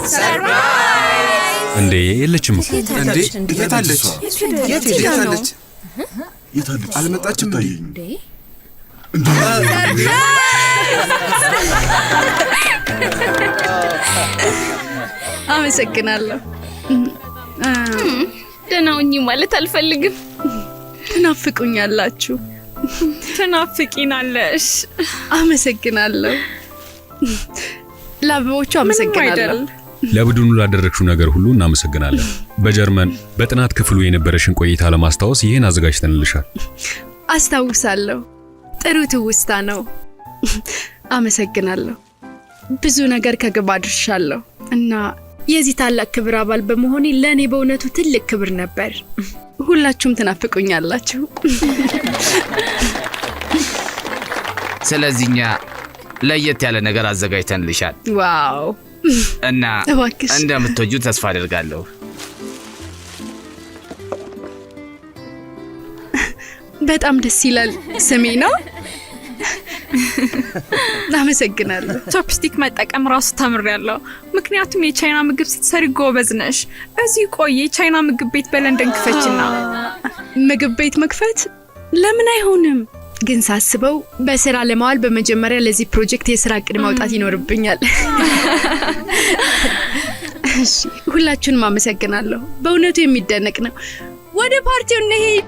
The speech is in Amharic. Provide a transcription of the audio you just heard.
ሰርፕራይዝ! እንዴ የለችም እኮ። እንዴ የታለች? የታለች? አልመጣችም እንዴ? አመሰግናለሁ። ደህና ሁኚ ማለት አልፈልግም። ትናፍቁኛላችሁ። ትናፍቂናለሽ። አመሰግናለሁ። ለአበቦቹ አመሰግናለሁ። ለቡድኑ ላደረግሽው ነገር ሁሉ እናመሰግናለን። በጀርመን በጥናት ክፍሉ የነበረሽን ቆይታ ለማስታወስ ይህን አዘጋጅተንልሻል። አስታውሳለሁ። ጥሩ ትውስታ ነው። አመሰግናለሁ። ብዙ ነገር ከግብ አድርሻለሁ እና የዚህ ታላቅ ክብር አባል በመሆኔ ለእኔ በእውነቱ ትልቅ ክብር ነበር። ሁላችሁም ትናፍቁኛላችሁ። ስለዚህኛ ለየት ያለ ነገር አዘጋጅተንልሻል። ዋው! እና እባክሽ እንደምትወጂው ተስፋ አደርጋለሁ። በጣም ደስ ይላል። ስሜ ነው። አመሰግናለሁ። ቾፕስቲክ መጠቀም ራሱ ተምሬያለሁ። ምክንያቱም የቻይና ምግብ ስትሰሪ ጎበዝ ነሽ። እዚህ ቆይ የቻይና ምግብ ቤት በለንደን ክፈችና። ምግብ ቤት መክፈት ለምን አይሆንም? ግን ሳስበው በስራ ለማዋል በመጀመሪያ ለዚህ ፕሮጀክት የስራ እቅድ ማውጣት ይኖርብኛል። እሺ፣ ሁላችሁንም አመሰግናለሁ። በእውነቱ የሚደነቅ ነው። ወደ ፓርቲው እንሂድ።